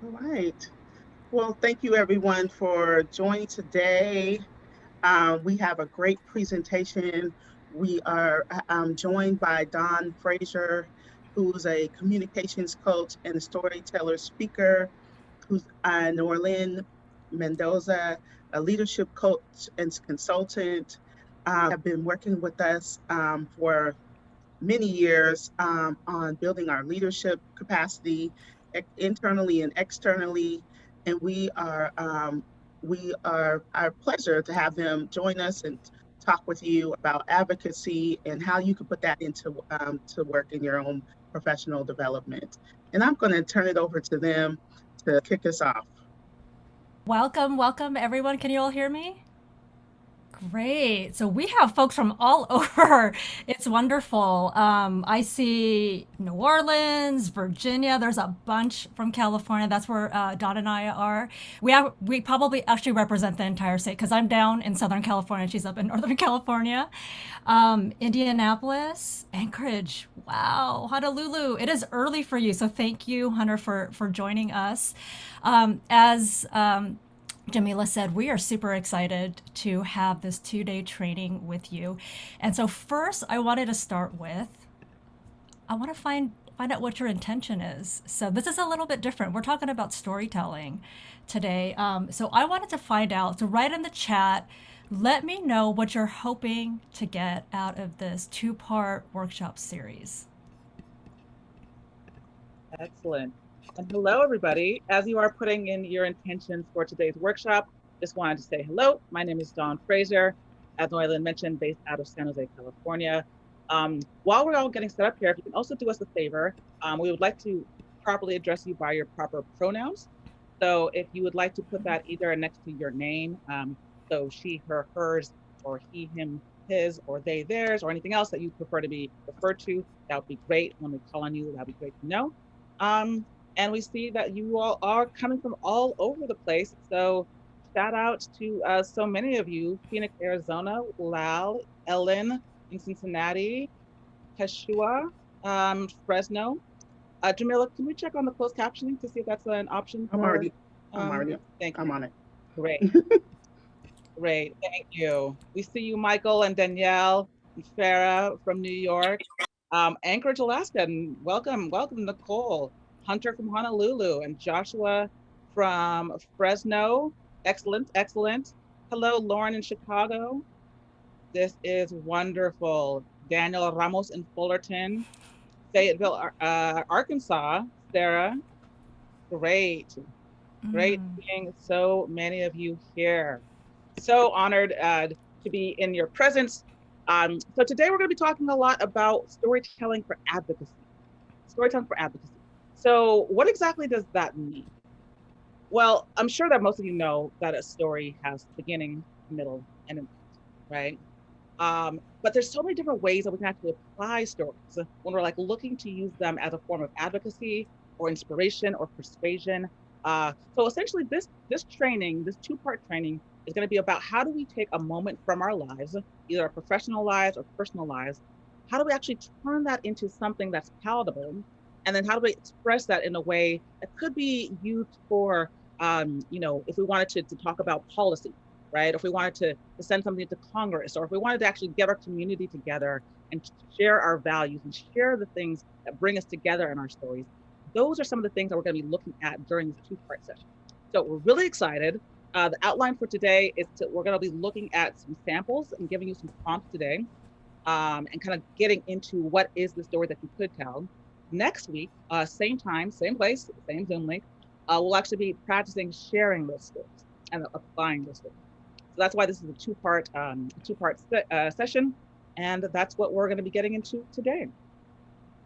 All right. Well, thank you everyone for joining today. We have a great presentation. We are joined by Don Fraser, who's a communications coach and storyteller speaker, who's Noilyn Mendoza, a leadership coach and consultant, have been working with us for many years on building our leadership capacity internally and externally. And we are our pleasure to have them join us and talk with you about advocacy and how you can put that into to work in your own professional development. And I'm going to turn it over to them to kick us off. Welcome, welcome, everyone. Can you all hear me? Great. So we have folks from all over. It's wonderful. I see New Orleans, Virginia. There's a bunch from California. That's where Dot and I are. We probably actually represent the entire state because I'm down in Southern California. She's up in Northern California. Indianapolis, Anchorage. Wow, Honolulu. It is early for you, so thank you, Hunter, for joining us. As Jamila said, we are super excited to have this 2 day training with you. And so first I wanted to start with, I want to find out what your intention is. So this is a little bit different. We're talking about storytelling today. So I wanted to find out, so write in the chat, let me know what you're hoping to get out of this 2 part workshop series. Excellent. And hello, everybody. As you are putting in your intentions for today's workshop, just wanted to say hello. My name is Dawn Fraser, as Noilyn mentioned, based out of San Jose, California. While we're all getting set up here, if you can also do us a favor, we would like to properly address you by your proper pronouns. So if you would like to put that either next to your name, so she, her, hers, or he, him, his, or they, theirs, or anything else that you prefer to be referred to, that would be great. When we call on you, that would be great to know. Um, and we see that you all are coming from all over the place. So shout out to so many of you: Phoenix, Arizona, Lal, Ellen in Cincinnati, Kashua, Fresno. Jamila, can we check on the closed captioning to see if that's an option I'm for? already, I'm already, Thank I'm you. on it. Great, great. Thank you. We see you, Michael and Danielle and Farah from New York. Anchorage, Alaska, and welcome, Nicole, Hunter from Honolulu, and Joshua from Fresno. Excellent, excellent. Hello, Lauren in Chicago. This is wonderful. Daniel Ramos in Fullerton, Fayetteville, Arkansas. Sarah, great, great seeing so many of you here. So honored to be in your presence. So today we're going to be talking a lot about storytelling for advocacy. Storytelling for advocacy. So what exactly does that mean? Well, I'm sure that most of you know that a story has beginning, middle, and an end, right? But there's so many different ways that we can actually apply stories when we're like looking to use them as a form of advocacy or inspiration or persuasion. So essentially, this training, this 2 part training, is going to be about how do we take a moment from our lives, either our professional lives or personal lives. How do we actually turn that into something that's palatable, and then how do we express that in a way that could be used for, if we wanted to talk about policy, right? If we wanted to send something to Congress, or if we wanted to actually get our community together and share our values and share the things that bring us together in our stories. Those are some of the things that we're going to be looking at during this 2 part session. So we're really excited. The outline for today is we're going to be looking at some samples and giving you some prompts today, and kind of getting into what is the story that you could tell. Next week, same time, same place, same Zoom link, we'll actually be practicing sharing those stories and applying those stories. So that's why this is a 2 part session, and that's what we're going to be getting into today.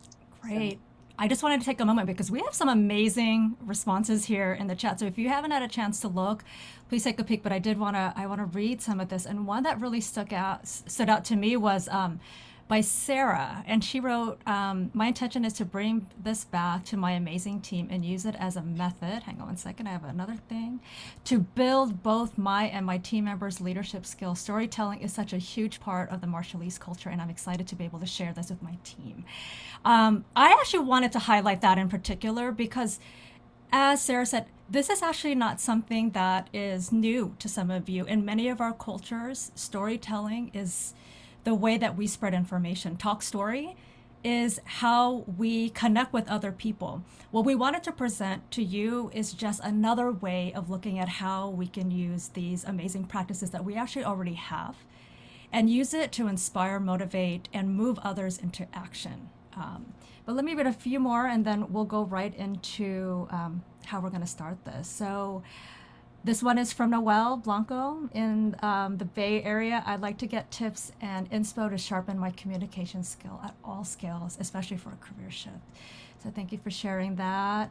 So. Great. I just wanted to take a moment because we have some amazing responses here in the chat. So if you haven't had a chance to look, please take a peek. But I want to read some of this. And one that really stood out to me was by Sarah, and she wrote, "My intention is to bring this back to my amazing team and use it as a method. Hang on one second, I have another thing to build both my and my team members' leadership skills. Storytelling is such a huge part of the Marshallese culture, and I'm excited to be able to share this with my team." I actually wanted to highlight that in particular because as Sarah said, this is actually not something that is new to some of you. In many of our cultures, storytelling is the way that we spread information. Talk story is how we connect with other people. What we wanted to present to you is just another way of looking at how we can use these amazing practices that we actually already have and use it to inspire, motivate, and move others into action. But let me read a few more and then we'll go right into how we're going to start this. So this one is from Noel Blanco in the Bay Area. I'd like to get tips and inspo to sharpen my communication skill at all scales, especially for a career shift. So thank you for sharing that.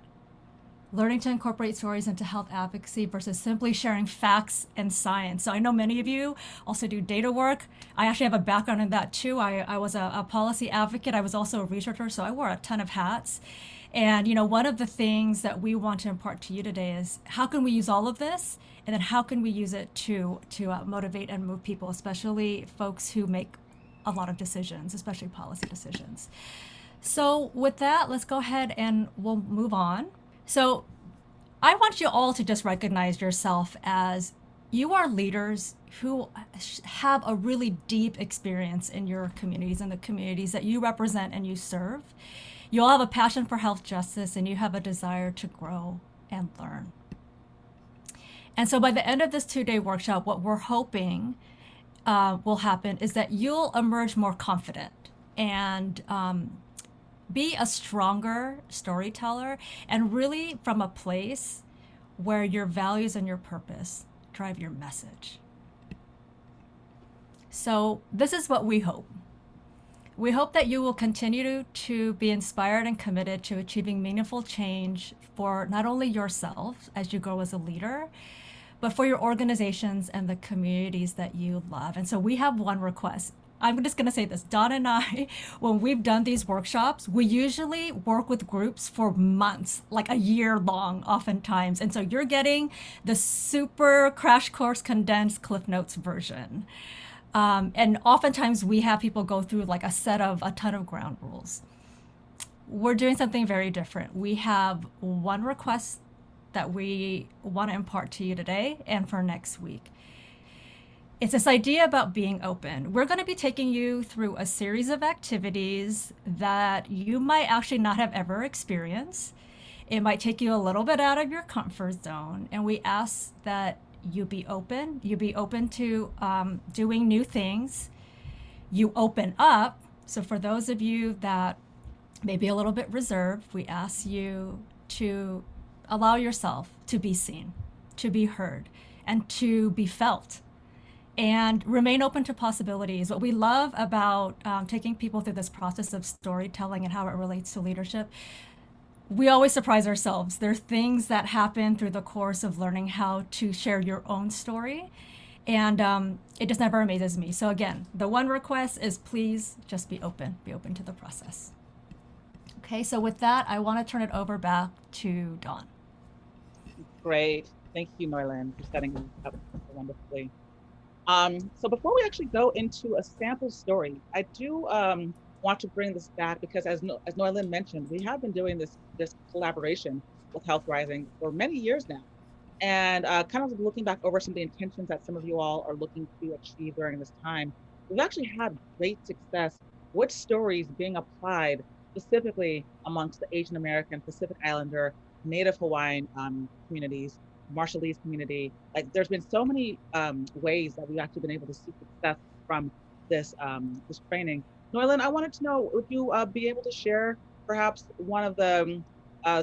Learning to incorporate stories into health advocacy versus simply sharing facts and science. So I know many of you also do data work. I actually have a background in that too. I was a policy advocate. I was also a researcher, so I wore a ton of hats. And one of the things that we want to impart to you today is how can we use all of this, and then how can we use it to motivate and move people, especially folks who make a lot of decisions, especially policy decisions. So with that, let's go ahead and we'll move on. So I want you all to just recognize yourself as you are leaders who have a really deep experience in your communities and the communities that you represent and you serve. You all have a passion for health justice and you have a desire to grow and learn. And so by the end of this 2-day workshop, what we're hoping will happen is that you'll emerge more confident and be a stronger storyteller, and really from a place where your values and your purpose drive your message. So this is what we hope. We hope that you will continue to be inspired and committed to achieving meaningful change for not only yourself as you grow as a leader, but for your organizations and the communities that you love. And so we have one request. I'm just going to say this. Don and I, when we've done these workshops, we usually work with groups for months, like a year long, oftentimes. And so you're getting the super crash course condensed Cliff Notes version. And oftentimes we have people go through like a ton of ground rules. We're doing something very different. We have one request that we want to impart to you today and for next week. It's this idea about being open. We're going to be taking you through a series of activities that you might actually not have ever experienced. It might take you a little bit out of your comfort zone. And we ask that you be open. You be open to doing new things. You open up. So for those of you that may be a little bit reserved, we ask you to allow yourself to be seen, to be heard, and to be felt. And remain open to possibilities. What we love about taking people through this process of storytelling and how it relates to leadership, we always surprise ourselves. There are things that happen through the course of learning how to share your own story. And it just never amazes me. So again, the one request is please just be open to the process. Okay, so with that, I want to turn it over back to Dawn. Great. Thank you, Noilyn, for setting us up so wonderfully. So before we actually go into a sample story, I do want to bring this back because as Noilyn mentioned, we have been doing this collaboration with Health Rising for many years now. And kind of looking back over some of the intentions that some of you all are looking to achieve during this time, we've actually had great success with stories being applied specifically amongst the Asian American, Pacific Islander, Native Hawaiian communities, Marshallese community. Like there's been so many ways that we've actually been able to see success from this training. Noilyn, I wanted to know, would you be able to share perhaps one of the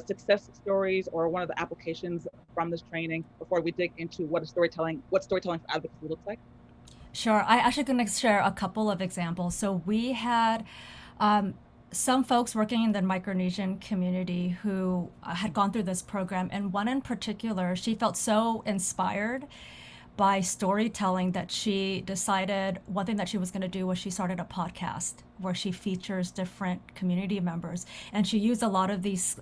success stories or one of the applications from this training before we dig into what storytelling for advocacy looks like? Sure. I actually going to share a couple of examples. So we had some folks working in the Micronesian community who had gone through this program, and one in particular, she felt so inspired by storytelling that she decided one thing that she was going to do was she started a podcast where she features different community members, and she used a lot of these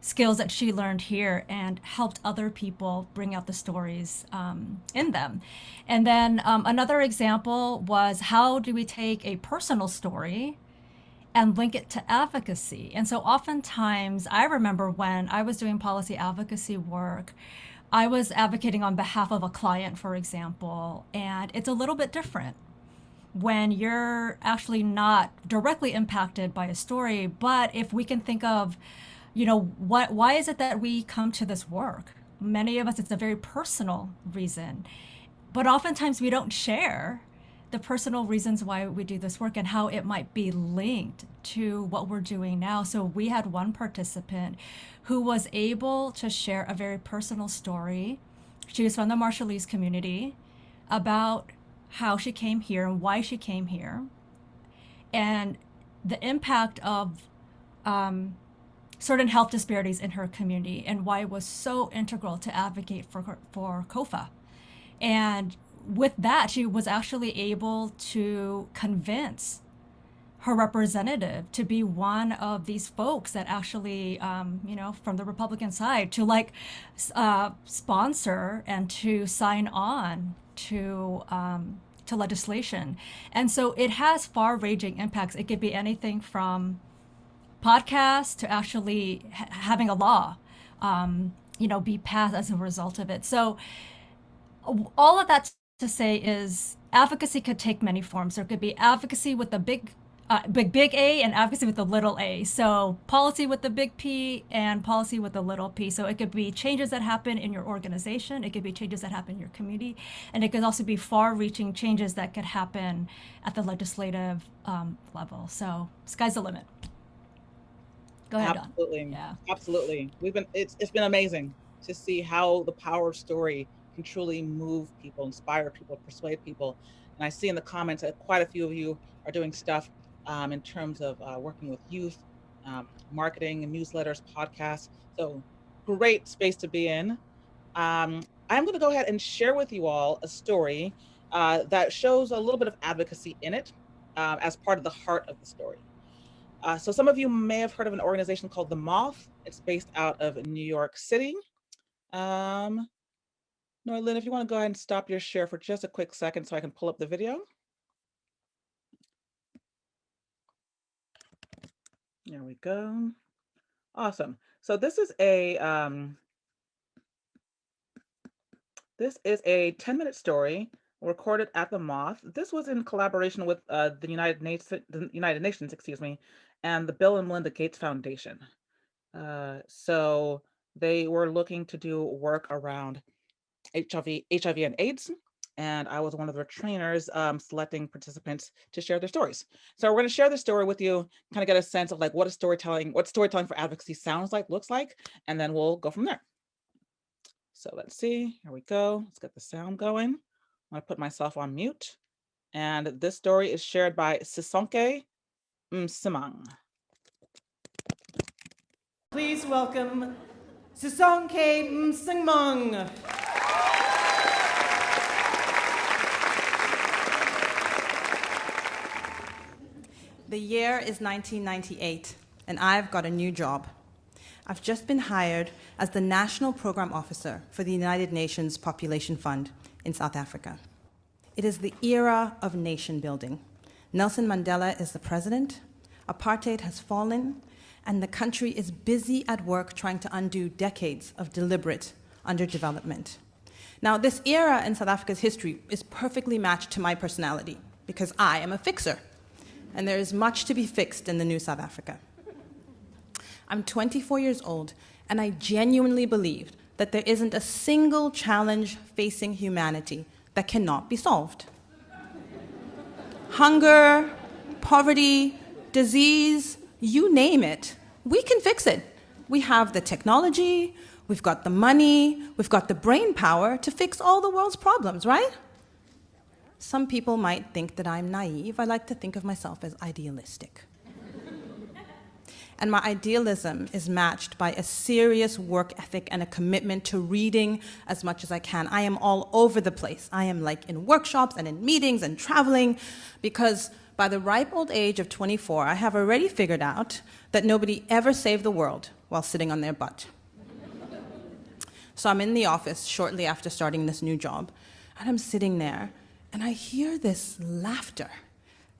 skills that she learned here and helped other people bring out the stories in them. And then another example was how do we take a personal story and link it to advocacy. And so oftentimes, I remember when I was doing policy advocacy work, I was advocating on behalf of a client, for example, and it's a little bit different when you're actually not directly impacted by a story. But if we can think of, why is it that we come to this work? Many of us, it's a very personal reason, but oftentimes we don't share the personal reasons why we do this work and how it might be linked to what we're doing now. So we had one participant who was able to share a very personal story. She was from the Marshallese community, about how she came here and why she came here, and the impact of certain health disparities in her community, and why it was so integral to advocate for COFA. And with that, she was actually able to convince her representative to be one of these folks that actually, from the Republican side, to sponsor and to sign on to legislation. And so it has far-ranging impacts. It could be anything from podcasts to actually having a law, be passed as a result of it. So all of that to say is advocacy could take many forms. There could be advocacy with the big A and advocacy with the little a. So policy with the big P and policy with the little p. So it could be changes that happen in your organization. It could be changes that happen in your community. And it could also be far-reaching changes that could happen at the legislative level. So sky's the limit. Go ahead, Dawn. Absolutely. Yeah. Absolutely. It's been amazing to see how the power of story can truly move people, inspire people, persuade people. And I see in the comments that quite a few of you are doing stuff in terms of working with youth, marketing, and newsletters, podcasts. So great space to be in. I'm going to go ahead and share with you all a story that shows a little bit of advocacy in it as part of the heart of the story. So some of you may have heard of an organization called The Moth. It's based out of New York City. Noilyn, if you want to go ahead and stop your share for just a quick second so I can pull up the video. There we go. Awesome. So this is a 10-minute story recorded at the Moth. This was in collaboration with the United Nations, and the Bill and Melinda Gates Foundation. So they were looking to do work around HIV and AIDS, and I was one of their trainers selecting participants to share their stories. So we're going to share the story with you, kind of get a sense of what storytelling for advocacy sounds like, looks like, and then we'll go from there. So let's see, here we go. Let's get the sound going. I'm going to put myself on mute. And this story is shared by Sisonke Msimang. Please welcome Sisonke Msimang. The year is 1998, and I've got a new job. I've just been hired as the National Program Officer for the United Nations Population Fund in South Africa. It is the era of nation building. Nelson Mandela is the president, apartheid has fallen, and the country is busy at work trying to undo decades of deliberate underdevelopment. Now, this era in South Africa's history is perfectly matched to my personality because I am a fixer, and there is much to be fixed in the new South Africa. I'm 24 years old, and I genuinely believe that there isn't a single challenge facing humanity that cannot be solved. Hunger, poverty, disease, you name it, we can fix it. We have the technology, we've got the money, we've got the brain power to fix all the world's problems, right? Some people might think that I'm naive. I like to think of myself as idealistic. And my idealism is matched by a serious work ethic and a commitment to reading as much as I can. I am all over the place. I am in workshops and in meetings and traveling because by the ripe old age of 24, I have already figured out that nobody ever saved the world while sitting on their butt. So I'm in the office shortly after starting this new job, and I'm sitting there, and I hear this laughter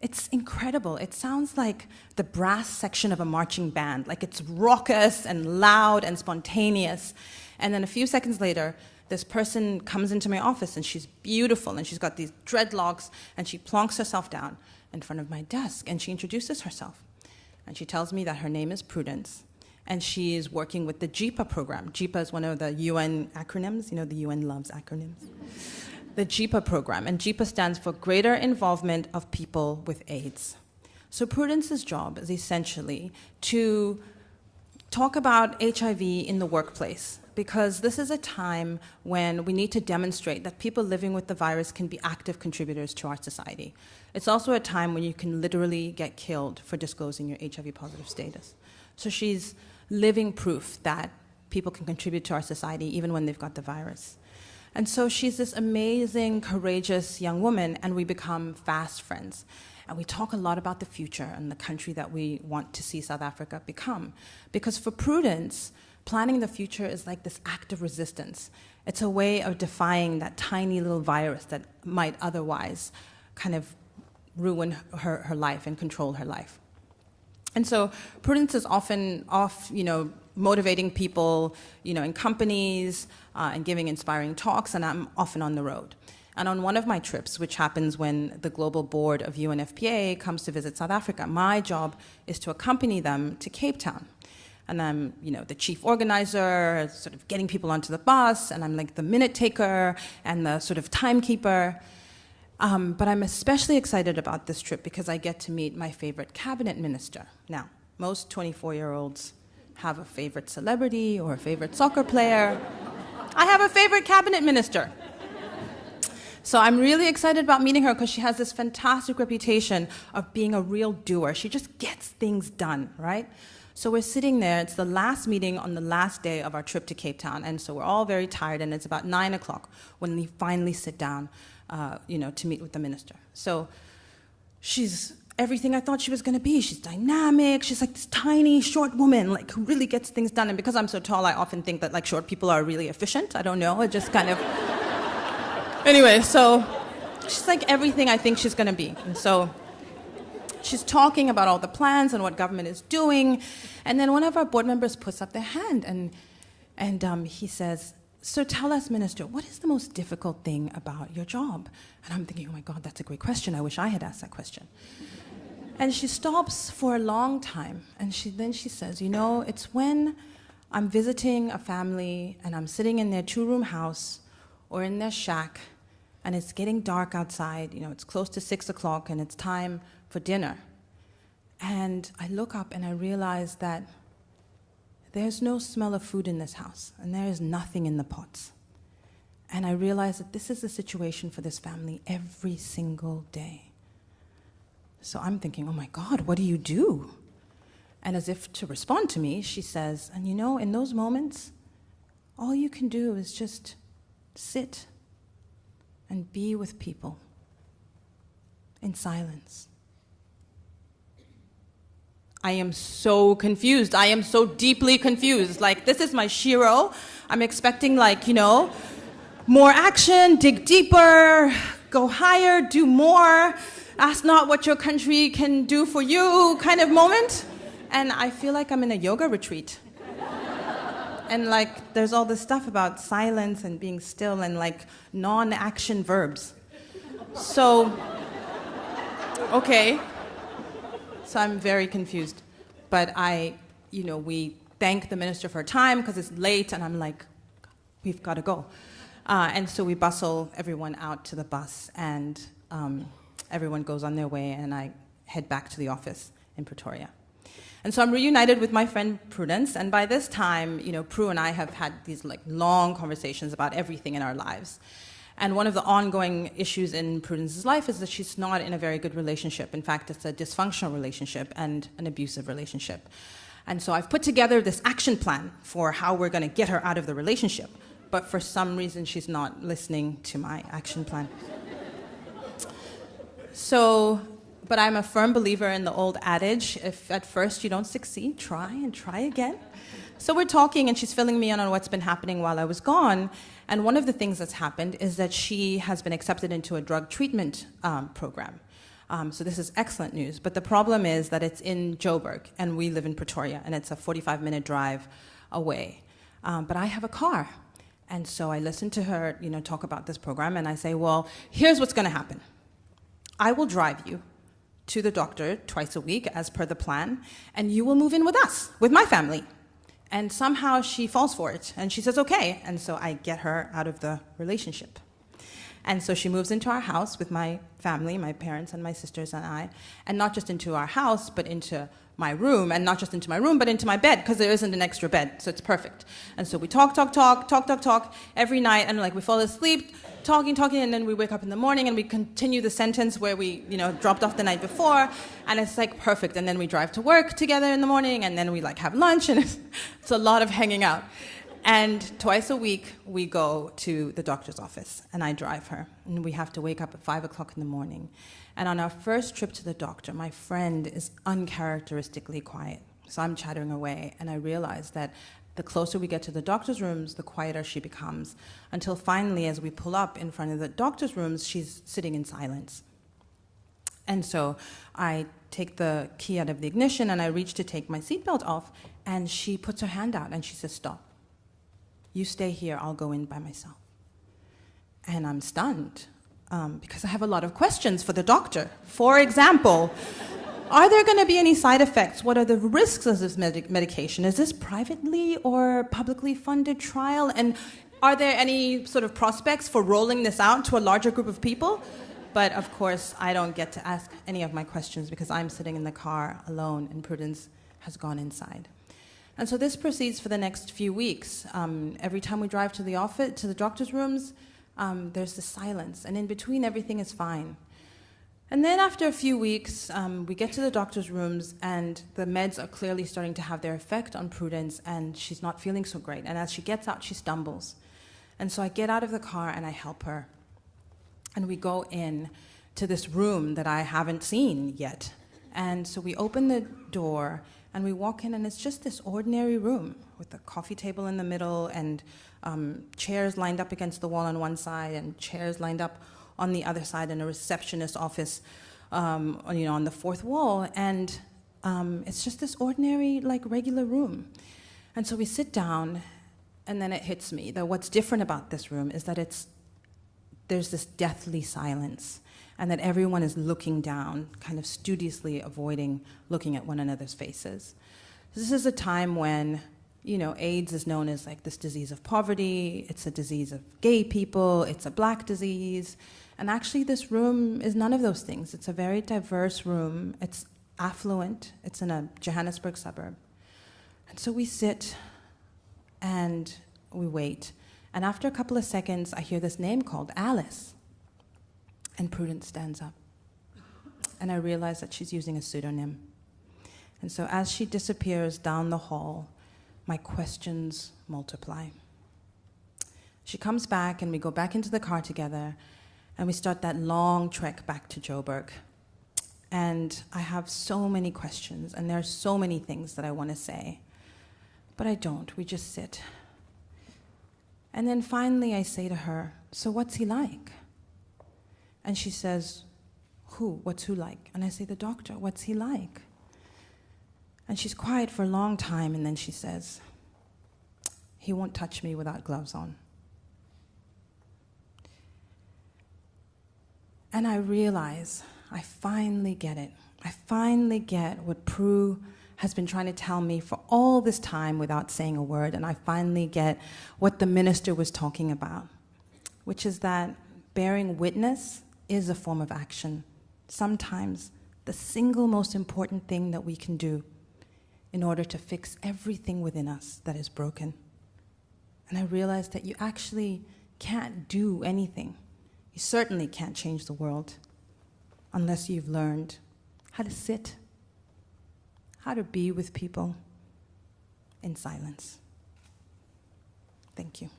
It's incredible. It sounds like the brass section of a marching band. Like it's raucous and loud and spontaneous. And then a few seconds later, this person comes into my office and she's beautiful and she's got these dreadlocks and she plonks herself down in front of my desk and she introduces herself. And she tells me that her name is Prudence and she is working with the JIPA program. JIPA is one of the UN acronyms. You know, the UN loves acronyms. The JIPA program, and JIPA stands for Greater Involvement of People with AIDS. So Prudence's job is essentially to talk about HIV in the workplace, because this is a time when we need to demonstrate that people living with the virus can be active contributors to our society. It's also a time when you can literally get killed for disclosing your HIV positive status. So she's living proof that people can contribute to our society even when they've got the virus. And so she's this amazing, courageous young woman, and we become fast friends. And we talk a lot about the future and the country that we want to see South Africa become. Because for Prudence, planning the future is like this act of resistance. It's a way of defying that tiny little virus that might otherwise kind of ruin her life and control her life. And so Prudence is often off, motivating people, in companies and giving inspiring talks, and I'm often on the road. And on one of my trips, which happens when the global board of UNFPA comes to visit South Africa, my job is to accompany them to Cape Town. And I'm, the chief organizer, sort of getting people onto the bus, and I'm like the minute taker and the sort of timekeeper. But I'm especially excited about this trip because I get to meet my favorite cabinet minister. Now, most 24-year-olds have a favorite celebrity or a favorite soccer player. I have a favorite cabinet minister. So I'm really excited about meeting her because she has this fantastic reputation of being a real doer. She just gets things done, right? So we're sitting there. It's the last meeting on the last day of our trip to Cape Town. And so we're all very tired, and it's about 9 o'clock when we finally sit down to meet with the minister. So she's everything I thought she was going to be. She's dynamic. She's like this tiny, short woman, like who really gets things done. And because I'm so tall, I often think that like short people are really efficient. I don't know. It just kind of. Anyway, so she's like everything I think she's going to be. And so she's talking about all the plans and what government is doing. And then one of our board members puts up their hand and he says, "So tell us, Minister, what is the most difficult thing about your job?" And I'm thinking, oh my God, that's a great question. I wish I had asked that question. And she stops for a long time, and then she says, it's when I'm visiting a family and I'm sitting in their 2-room house or in their shack, and it's getting dark outside, it's close to 6 o'clock, and it's time for dinner. And I look up and I realize that there's no smell of food in this house, and there is nothing in the pots. And I realize that this is the situation for this family every single day. So I'm thinking, oh my God, what do you do? And as if to respond to me, she says, and in those moments, all you can do is just sit and be with people in silence. I am so confused. I am so deeply confused. Like, this is my shiro. I'm expecting more action, dig deeper, go higher, do more, ask not what your country can do for you kind of moment. And I feel like I'm in a yoga retreat. And there's all this stuff about silence and being still and non-action verbs. So, okay. So I'm very confused. But we thank the minister for her time because it's late, and I'm like, we've got to go. And so we bustle everyone out to the bus, and everyone goes on their way, and I head back to the office in Pretoria. And so I'm reunited with my friend Prudence, and by this time, Prue and I have had these long conversations about everything in our lives. And one of the ongoing issues in Prudence's life is that she's not in a very good relationship. In fact, it's a dysfunctional relationship and an abusive relationship. And so I've put together this action plan for how we're going to get her out of the relationship. But for some reason, she's not listening to my action plan. But I'm a firm believer in the old adage, if at first you don't succeed, try and try again. So we're talking, and she's filling me in on what's been happening while I was gone. And one of the things that's happened is that she has been accepted into a drug treatment program. So this is excellent news. But the problem is that it's in Joburg, and we live in Pretoria, and it's a 45-minute drive away. But I have a car. And so I listen to her, talk about this program, and I say, well, here's what's going to happen. I will drive you to the doctor twice a week, as per the plan, and you will move in with us, with my family. And somehow she falls for it, and she says, okay. And so I get her out of the relationship. And so she moves into our house with my family, my parents and my sisters and I, and not just into our house, but into my room, and not just into my room, but into my bed, because there isn't an extra bed, so it's perfect. And so we talk every night, and we fall asleep, talking, and then we wake up in the morning, and we continue the sentence where we, dropped off the night before, and it's perfect. And then we drive to work together in the morning, and then we have lunch, and it's a lot of hanging out. And twice a week, we go to the doctor's office, and I drive her. And we have to wake up at 5 o'clock in the morning. And on our first trip to the doctor, my friend is uncharacteristically quiet. So I'm chattering away, and I realize that the closer we get to the doctor's rooms, the quieter she becomes, until finally, as we pull up in front of the doctor's rooms, she's sitting in silence. And so I take the key out of the ignition, and I reach to take my seatbelt off, and she puts her hand out, and she says, stop. You stay here, I'll go in by myself. And I'm stunned, because I have a lot of questions for the doctor. For example, are there going to be any side effects? What are the risks of this medication? Is this privately or publicly funded trial? And are there any sort of prospects for rolling this out to a larger group of people? But of course, I don't get to ask any of my questions because I'm sitting in the car alone and Prudence has gone inside. And so this proceeds for the next few weeks. Every time we drive to the office, to the doctor's rooms, there's this silence, and in between, everything is fine. And then after a few weeks, we get to the doctor's rooms, and the meds are clearly starting to have their effect on Prudence, and she's not feeling so great. And as she gets out, she stumbles. And so I get out of the car, and I help her. And we go in to this room that I haven't seen yet. And so we open the door, and we walk in, and it's just this ordinary room with a coffee table in the middle and chairs lined up against the wall on one side and chairs lined up on the other side, and a receptionist office on the fourth wall. And it's just this ordinary, regular room. And so we sit down, and then it hits me that what's different about this room is that there's this deathly silence, and that everyone is looking down, kind of studiously avoiding looking at one another's faces. This is a time when, AIDS is known as this disease of poverty, it's a disease of gay people, it's a black disease, and actually this room is none of those things. It's a very diverse room, it's affluent, it's in a Johannesburg suburb. And so we sit and we wait, and after a couple of seconds, I hear this name called Alice. And Prudence stands up. And I realize that she's using a pseudonym. And so as she disappears down the hall, my questions multiply. She comes back, and we go back into the car together, and we start that long trek back to Joburg. And I have so many questions, and there are so many things that I want to say. But I don't. We just sit. And then finally I say to her, so what's he like? And she says, who? What's who like? And I say, the doctor. What's he like? And she's quiet for a long time, and then she says, he won't touch me without gloves on. And I realize, I finally get it. I finally get what Prue has been trying to tell me for all this time without saying a word, and I finally get what the minister was talking about, which is that bearing witness is a form of action. Sometimes the single most important thing that we can do in order to fix everything within us that is broken. And I realized that you actually can't do anything. You certainly can't change the world unless you've learned how to sit, how to be with people in silence. Thank you.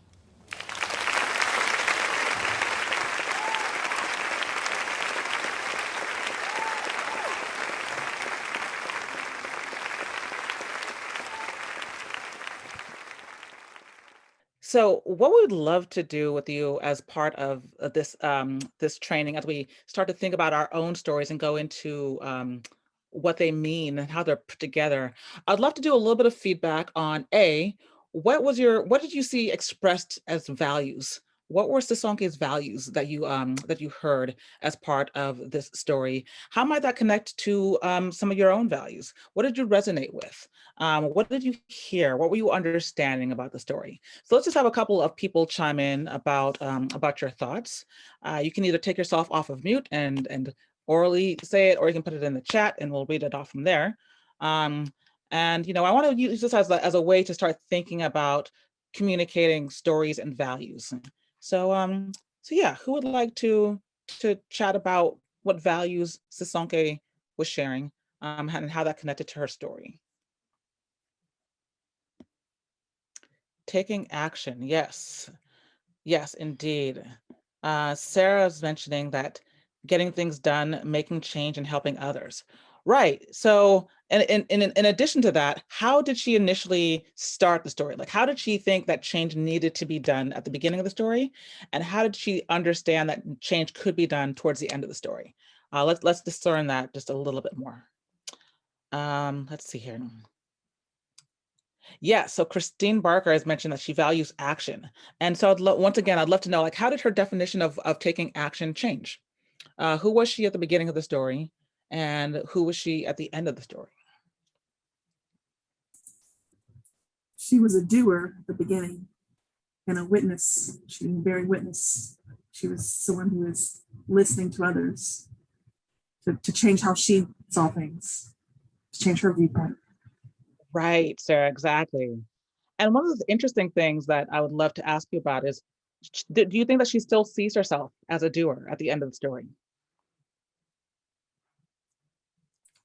So what we would love to do with you as part of this this training, as we start to think about our own stories and go into what they mean and how they're put together, I'd love to do a little bit of feedback on what did you see expressed as values? What were Sisonke's values that you heard as part of this story? How might that connect to some of your own values? What did you resonate with? What did you hear? What were you understanding about the story? So let's just have a couple of people chime in about your thoughts. You can either take yourself off of mute and orally say it, or you can put it in the chat and we'll read it off from there. And I want to use this as a way to start thinking about communicating stories and values. So yeah, who would like to chat about what values Sisonke was sharing and how that connected to her story? Taking action, yes. Yes, indeed. Sarah's mentioning that getting things done, making change, and helping others. Right. So, and in addition to that, how did she initially start the story? Like, how did she think that change needed to be done at the beginning of the story? And how did she understand that change could be done towards the end of the story? Let's discern that just a little bit more. Let's see here. Yeah, so Christine Barker has mentioned that she values action. And so once again, I'd love to know, like, how did her definition of taking action change? Who was she at the beginning of the story? And who was she at the end of the story? She was a doer at the beginning and a witness. She was bearing witness. She was someone who was listening to others to change how she saw things, to change her viewpoint. Right, Sarah, exactly. And one of the interesting things that I would love to ask you about is, do you think that she still sees herself as a doer at the end of the story?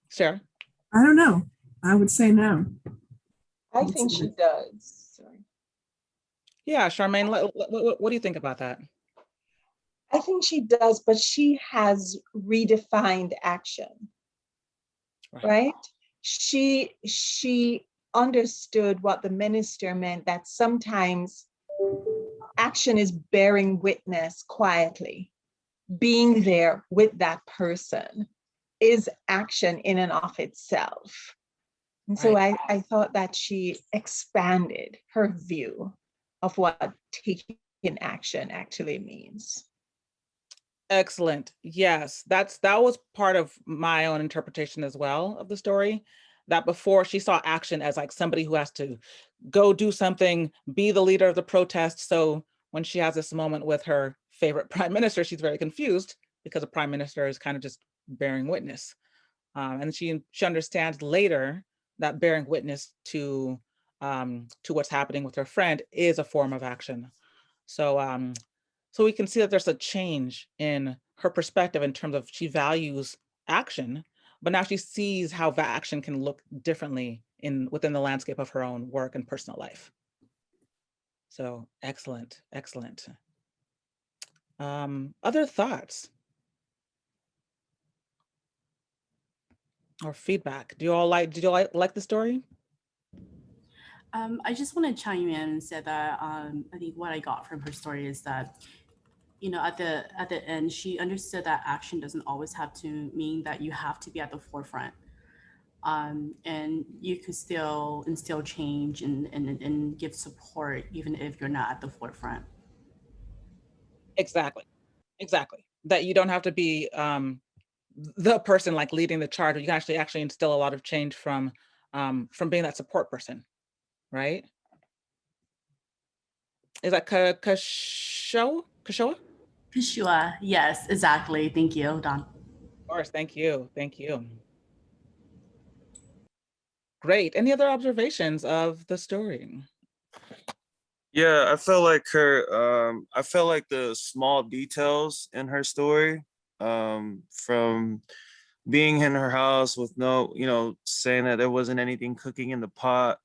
Sarah? I don't know. I would say no. I think she does. Sorry. Yeah, Charmaine, what do you think about that? I think she does, but she has redefined action, right? She understood what the minister meant, that sometimes action is bearing witness quietly. Being there with that person is action in and of itself. And so I thought that she expanded her view of what taking action actually means. Excellent. Yes, that was part of my own interpretation as well of the story. That before she saw action as like somebody who has to go do something, be the leader of the protest. So when she has this moment with her favorite prime minister, she's very confused because the prime minister is kind of just bearing witness. And she understands later that bearing witness to what's happening with her friend is a form of action. So we can see that there's a change in her perspective in terms of she values action, but now she sees how action can look differently within the landscape of her own work and personal life. So excellent, excellent. Other thoughts or feedback? Did you all like the story? I just want to chime in and say that I think what I got from her story is that, at the end, she understood that action doesn't always have to mean that you have to be at the forefront, and you could still instill change and give support even if you're not at the forefront. Exactly. That you don't have to be the person like leading the charge. You can actually instill a lot of change from being that support person, right? Is that Kashoa? Kashua, yes, exactly. Thank you, Don. Of course, thank you. Great. Any other observations of the story? Yeah, I felt like the small details in her story, from being in her house with saying that there wasn't anything cooking in the pot.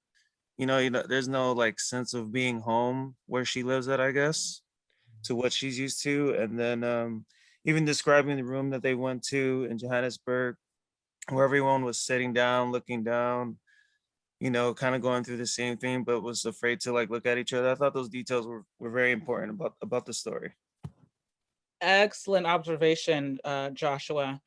There's no like sense of being home where she lives at, I guess, to what she's used to. And then even describing the room that they went to in Johannesburg, where everyone was sitting down, looking down. you know, kind of going through the same thing, but was afraid to like look at each other. I thought those details were very important about the story. Excellent observation, Joshua.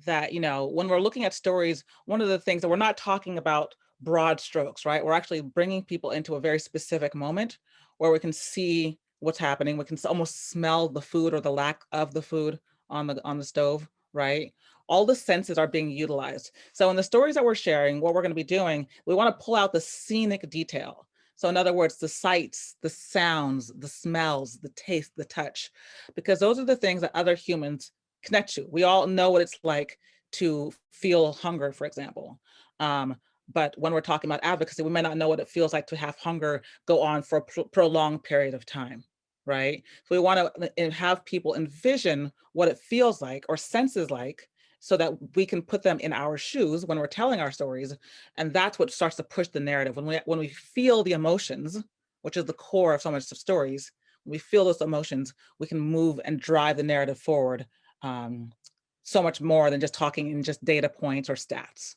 That, you know, when we're looking at stories, one of the things that we're not talking about broad strokes, right? We're actually bringing people into a very specific moment where we can see what's happening. We can almost smell the food or the lack of the food on the stove, right? All the senses are being utilized. So in the stories that we're sharing, what we're going to be doing, we want to pull out the scenic detail. So in other words, the sights, the sounds, the smells, the taste, the touch, because those are the things that other humans connect to. We all know what it's like to feel hunger, for example. But when we're talking about advocacy, we may not know what it feels like to have hunger go on for a prolonged period of time, right? So we want to have people envision what it feels like or senses like, so that we can put them in our shoes when we're telling our stories. And that's what starts to push the narrative. When we feel the emotions, which is the core of so much of stories, when we feel those emotions, we can move and drive the narrative forward, so much more than just talking in just data points or stats.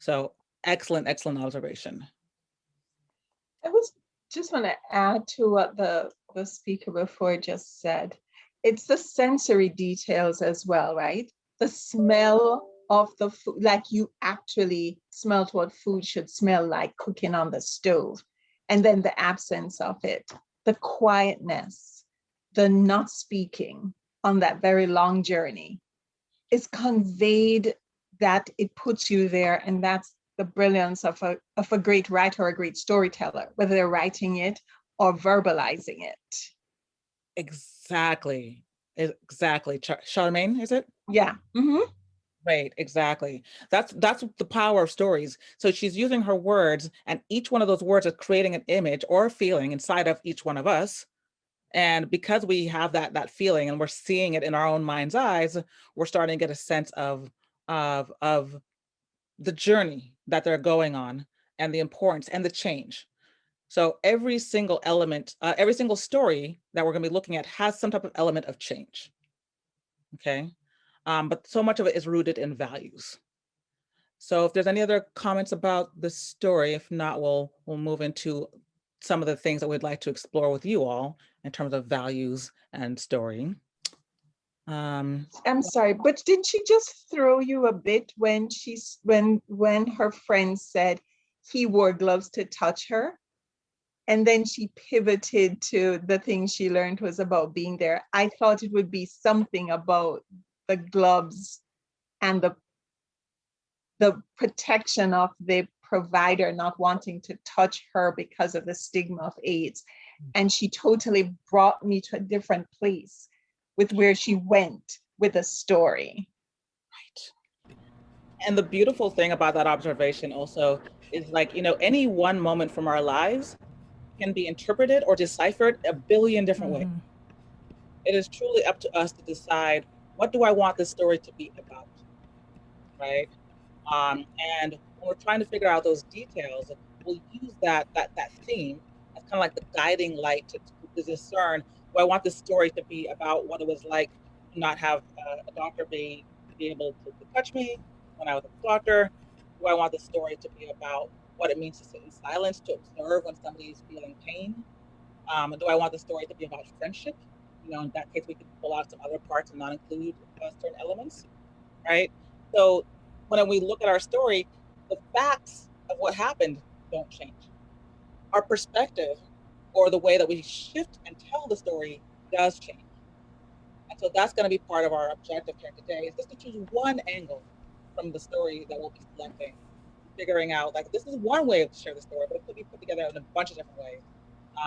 So excellent, excellent observation. I was just want to add to what the speaker before just said. It's the sensory details as well, right? The smell of the food, like you actually smelled what food should smell like cooking on the stove, and then the absence of it, the quietness, the not speaking on that very long journey is conveyed, that it puts you there. And that's the brilliance of a great writer or a great storyteller, whether they're writing it or verbalizing it. Exactly. Charmaine, is it? Yeah. Mm-hmm. Right, exactly. That's the power of stories. So she's using her words, and each one of those words is creating an image or a feeling inside of each one of us. And because we have that feeling and we're seeing it in our own mind's eyes, we're starting to get a sense of the journey that they're going on and the importance and the change. So every single element, every single story that we're going to be looking at has some type of element of change. Okay. But so much of it is rooted in values. So if there's any other comments about the story, if not, we'll move into some of the things that we'd like to explore with you all in terms of values and story. I'm sorry, but did she just throw you a bit when when her friend said he wore gloves to touch her? And then she pivoted to the thing she learned was about being there. I thought it would be something about the gloves and the protection of the provider not wanting to touch her because of the stigma of AIDS. And she totally brought me to a different place with where she went with the story. Right. And the beautiful thing about that observation also is, like, you know, any one moment from our lives can be interpreted or deciphered a billion different ways. It is truly up to us to decide, what do I want this story to be about, right? And when we're trying to figure out those details, we'll use that theme as kind of like the guiding light to discern, do I want this story to be about what it was like to not have a doctor be able to touch me when I was a doctor? Do I want the story to be about what it means to sit in silence, to observe when somebody is feeling pain? Do I want the story to be about friendship? You know, in that case, we could pull out some other parts and not include certain elements, right? So when we look at our story, the facts of what happened don't change. Our perspective, or the way that we shift and tell the story, does change. And so that's going to be part of our objective here today, is just to choose one angle from the story that we'll be selecting, figuring out, like, this is one way to share the story, but it could be put together in a bunch of different ways.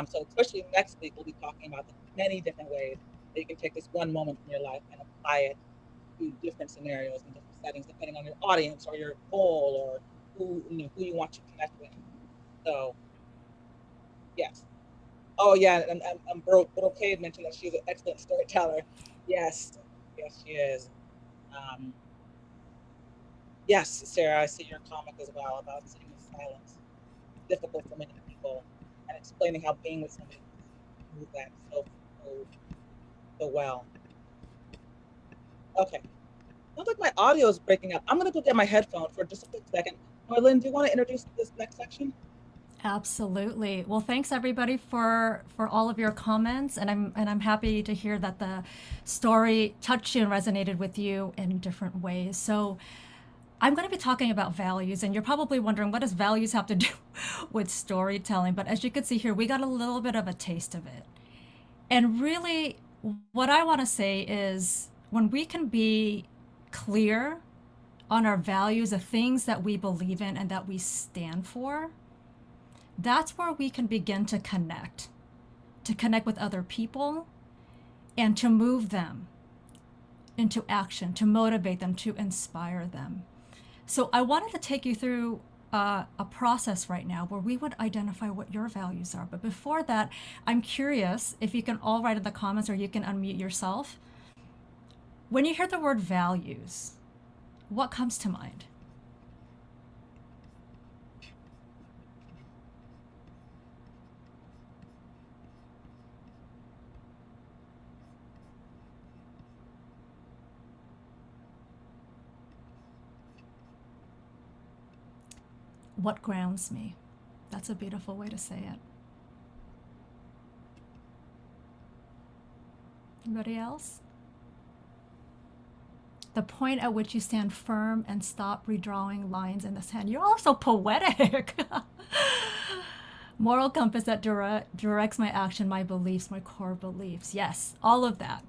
So especially next week, we'll be talking about the many different ways that you can take this one moment from your life and apply it to different scenarios and different settings, depending on your audience or your goal, or who you want to connect with. So, yes. Oh yeah, and Brocade mentioned that she's an excellent storyteller. Yes, yes, she is. Um, yes, Sarah, I see your comment as well about sitting in silence. Difficult for many people, and explaining how being with somebody can do that so, so well. Okay. Sounds like my audio is breaking up. I'm gonna go get my headphone for just a quick second. Noilyn, do you want to introduce this next section? Absolutely. Well, thanks everybody for all of your comments, and I'm happy to hear that the story touched you and resonated with you in different ways. So I'm going to be talking about values, and you're probably wondering, what does values have to do with storytelling? But as you can see here, we got a little bit of a taste of it. And really, what I want to say is when we can be clear on our values, the things that we believe in and that we stand for, that's where we can begin to connect with other people and to move them into action, to motivate them, to inspire them. So I wanted to take you through a process right now where we would identify what your values are. But before that, I'm curious if you can all write in the comments or you can unmute yourself. When you hear the word values, what comes to mind? What grounds me? That's a beautiful way to say it. Anybody else? The point at which you stand firm and stop redrawing lines in the sand. You're all so poetic. Moral compass that directs my action, my beliefs, my core beliefs. Yes, all of that.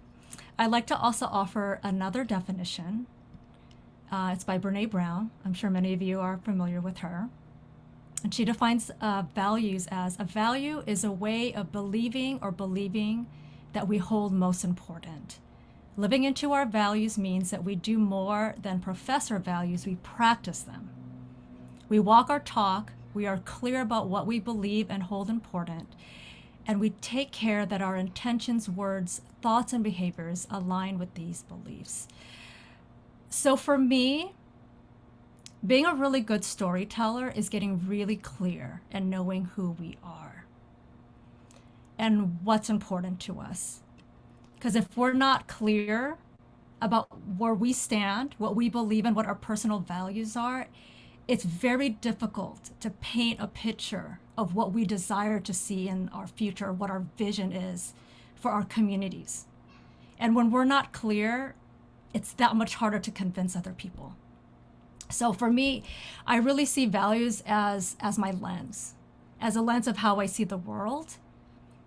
I'd like to also offer another definition. It's by Brene Brown. I'm sure many of you are familiar with her. And she defines values as a value is a way of believing that we hold most important. Living into our values means that we do more than profess our values, we practice them. We walk our talk, we are clear about what we believe and hold important, and we take care that our intentions, words, thoughts, and behaviors align with these beliefs. So for me, being a really good storyteller is getting really clear and knowing who we are and what's important to us. Because if we're not clear about where we stand, what we believe in, what our personal values are, it's very difficult to paint a picture of what we desire to see in our future, what our vision is for our communities. And when we're not clear, it's that much harder to convince other people. So for me, I really see values as my lens, as a lens of how I see the world,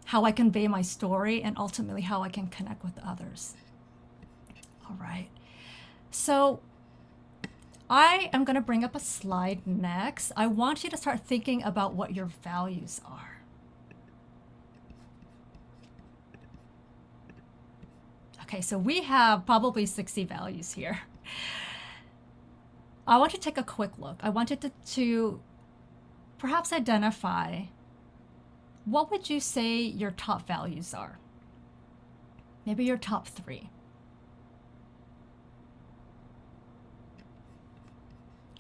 how I convey my story, and ultimately how I can connect with others. All right. So I am going to bring up a slide next. I want you to start thinking about what your values are. Okay, so we have probably 60 values here. I want you to take a quick look. I want you to perhaps identify, what would you say your top values are? Maybe your top 3.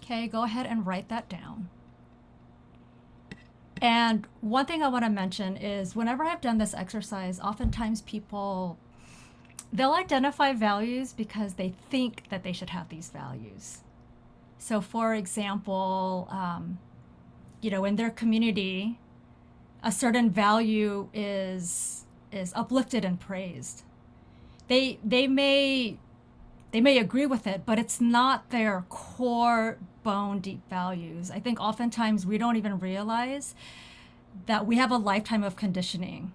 Okay, go ahead and write that down. And one thing I want to mention is whenever I've done this exercise, oftentimes people, they'll identify values because they think that they should have these values. So for example, in their community, a certain value is uplifted and praised. They may agree with it, but it's not their core bone deep values. I think oftentimes we don't even realize that we have a lifetime of conditioning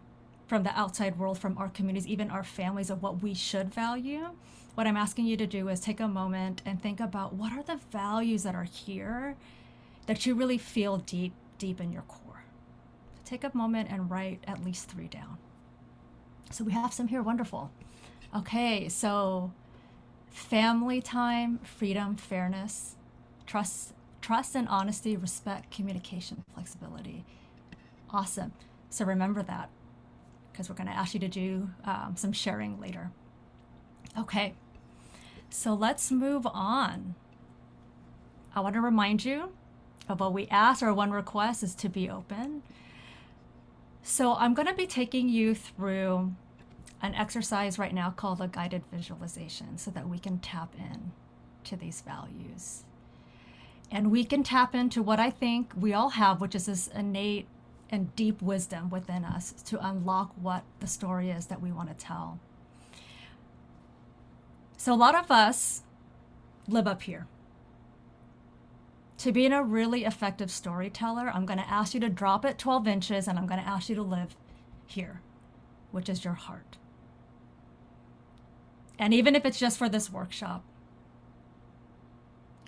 from the outside world, from our communities, even our families, of what we should value. What I'm asking you to do is take a moment and think about, what are the values that are here that you really feel deep in your core. Take a moment and write at least 3 down. So we have some here, wonderful. Okay, so family time, freedom, fairness, trust and honesty, respect, communication, flexibility. Awesome. So remember that, because we're going to ask you to do some sharing later. Okay, so let's move on. I want to remind you of what we asked. Our one request is to be open. So I'm going to be taking you through an exercise right now called a guided visualization so that we can tap in to these values. And we can tap into what I think we all have, which is this innate and deep wisdom within us to unlock what the story is that we want to tell. So a lot of us live up here. To be a really effective storyteller, I'm going to ask you to drop it 12 inches and I'm going to ask you to live here, which is your heart. And even if it's just for this workshop.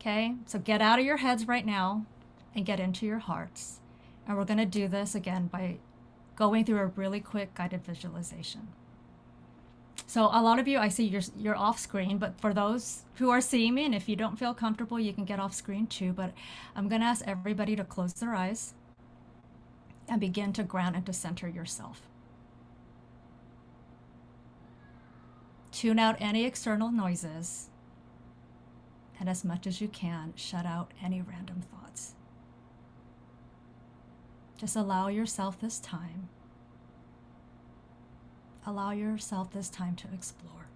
Okay, so get out of your heads right now and get into your hearts. And we're going to do this again by going through a really quick guided visualization. So a lot of you, I see you're off screen, but for those who are seeing me, and if you don't feel comfortable, you can get off screen too, but I'm going to ask everybody to close their eyes and begin to ground and to center yourself. Tune out any external noises, and as much as you can, shut out any random thoughts. Just allow yourself this time. Allow yourself this time to explore.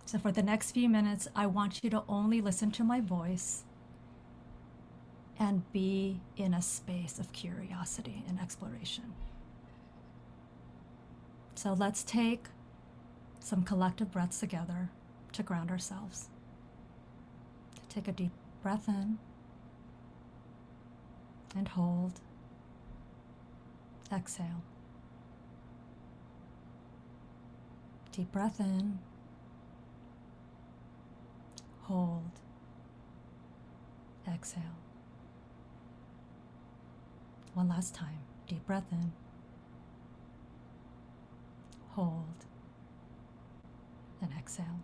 So for the next few minutes, I want you to only listen to my voice and be in a space of curiosity and exploration. So let's take some collective breaths together to ground ourselves. Take a deep breath in and hold. Exhale. Deep breath in, hold, exhale. One last time, deep breath in, hold, and exhale.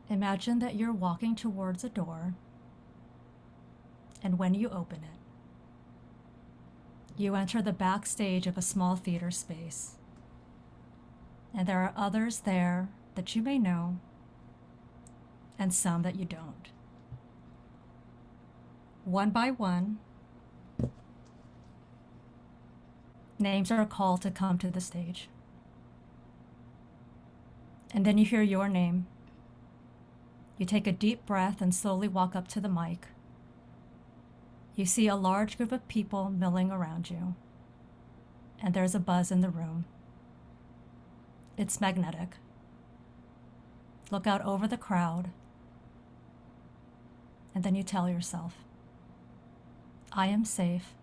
Imagine that you're walking towards a door, and when you open it, you enter the backstage of a small theater space. And there are others there that you may know, and some that you don't. One by one, names are called to come to the stage. And then you hear your name. You take a deep breath and slowly walk up to the mic. You see a large group of people milling around you, and there's a buzz in the room. It's magnetic. Look out over the crowd, and then you tell yourself, I am safe,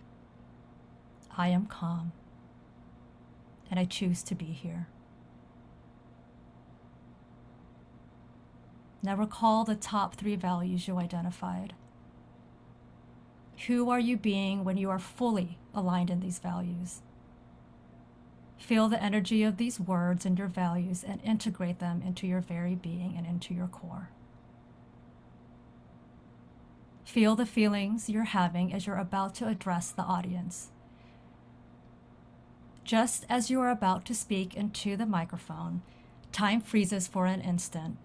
I am calm, and I choose to be here. Now recall the top 3 values you identified. Who are you being when you are fully aligned in these values? Feel the energy of these words and your values and integrate them into your very being and into your core. Feel the feelings you're having as you're about to address the audience. Just as you are about to speak into the microphone, time freezes for an instant,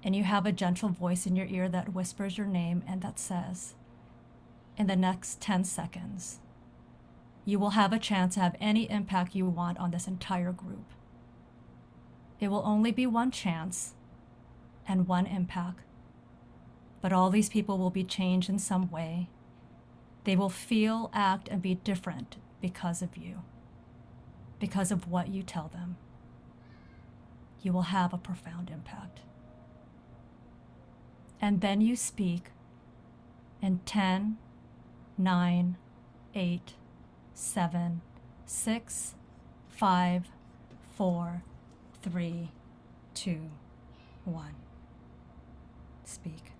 and you have a gentle voice in your ear that whispers your name and that says, in the next 10 seconds, you will have a chance to have any impact you want on this entire group. It will only be one chance and one impact, but all these people will be changed in some way. They will feel, act, and be different because of you, because of what you tell them. You will have a profound impact. And then you speak in 10, 9, 8, 7, 6, 5, 4, 3, 2, 1. Speak.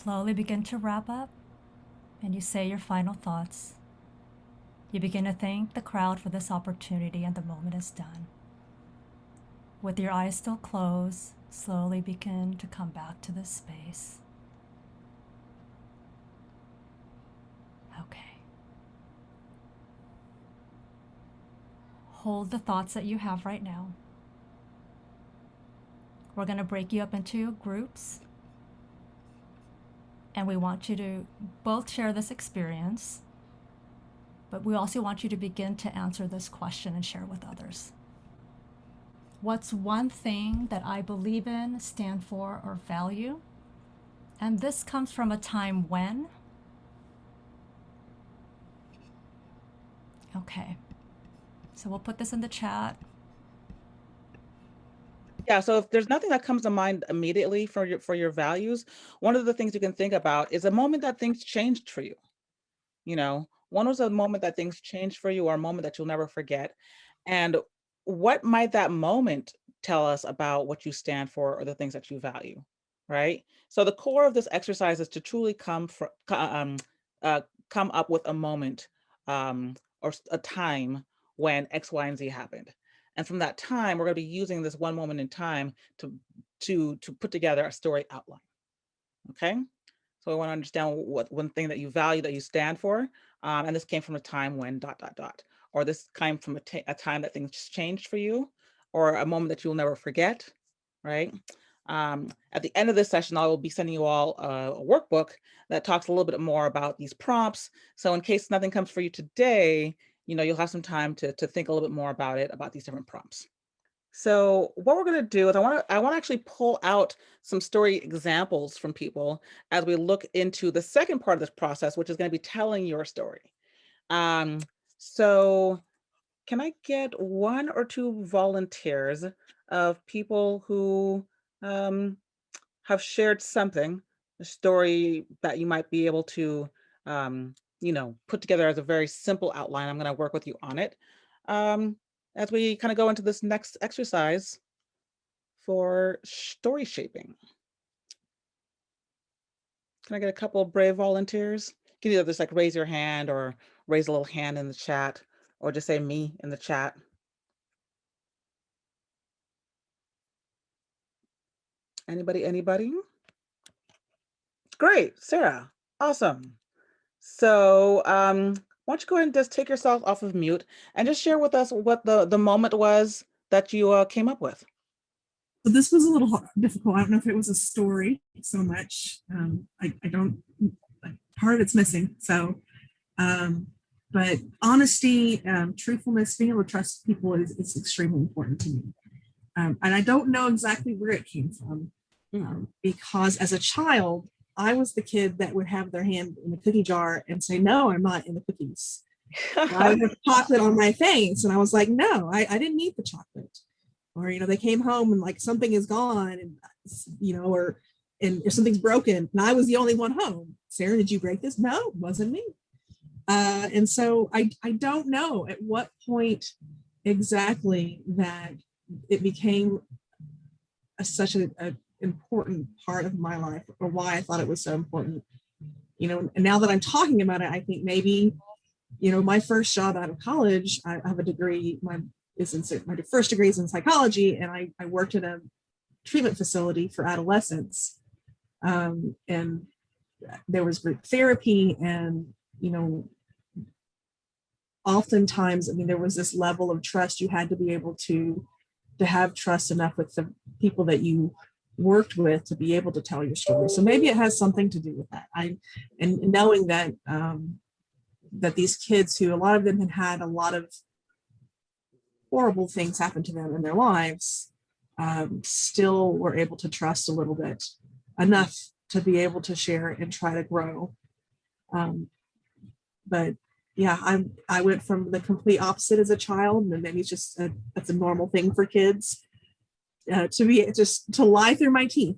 slowly begin to wrap up and you say your final thoughts, you begin to thank the crowd for this opportunity and the moment is done. With your eyes still closed, slowly begin to come back to this space. Okay. Hold the thoughts that you have right now. We're going to break you up into groups. And we want you to both share this experience, but we also want you to begin to answer this question and share with others. What's one thing that I believe in, stand for, or value? And this comes from a time when? Okay. So we'll put this in the chat. Yeah, so if there's nothing that comes to mind immediately for your values, one of the things you can think about is a moment that things changed for you. You know, one was a moment that things changed for you or a moment that you'll never forget. And what might that moment tell us about what you stand for or the things that you value, right? So the core of this exercise is to truly come up with a moment or a time when X, Y, and Z happened. And from that time, we're going to be using this one moment in time to put together a story outline. Okay. So I want to understand what one thing that you value, that you stand for. And this came from a time when ... or this came from a time that things changed for you, or a moment that you'll never forget, right? At the end of this session, I will be sending you all a workbook that talks a little bit more about these prompts. So in case nothing comes for you today, you know, you'll have some time to think a little bit more about it, about these different prompts. So what we're going to do is I want to actually pull out some story examples from people as we look into the second part of this process, which is going to be telling your story. So can I get 1 or 2 volunteers of people who have shared something, a story that you might be able to, you know, put together as a very simple outline? I'm going to work with you on it. As we kind of go into this next exercise for story shaping. Can I get a couple of brave volunteers? You can either just like raise your hand or raise a little hand in the chat, or just say me in the chat. Anybody? Great, Sarah, awesome. So why don't you go ahead and just take yourself off of mute and just share with us what the moment was that you came up with. So this was a little difficult. I don't know if it was a story so much. I don't, part of it's missing. So, but honesty, truthfulness, being able to trust people is extremely important to me. And I don't know exactly where it came from, because as a child, I was the kid that would have their hand in the cookie jar and say, no, I'm not in the cookies. I would have chocolate on my face. And I was like, no, I didn't eat the chocolate. Or, you know, they came home and like something is gone, and, you know, or something's broken. And I was the only one home. Sarah, did you break this? No, it wasn't me. And so I don't know at what point exactly that it became such an important part of my life, or why I thought it was so important. You know, and now that I'm talking about it, I think maybe, you know, my first job out of college, I have a degree, my first degree is in psychology, and I worked in a treatment facility for adolescents. And there was group therapy, and, you know, oftentimes, I mean, there was this level of trust. You had to be able to have trust enough with the people that you worked with to be able to tell your story. So maybe it has something to do with that. And knowing that that these kids, who a lot of them had a lot of horrible things happen to them in their lives, still were able to trust a little bit, enough to be able to share and try to grow. But yeah, I went from the complete opposite as a child, and maybe it's just that's a normal thing for kids, to be just to lie through my teeth,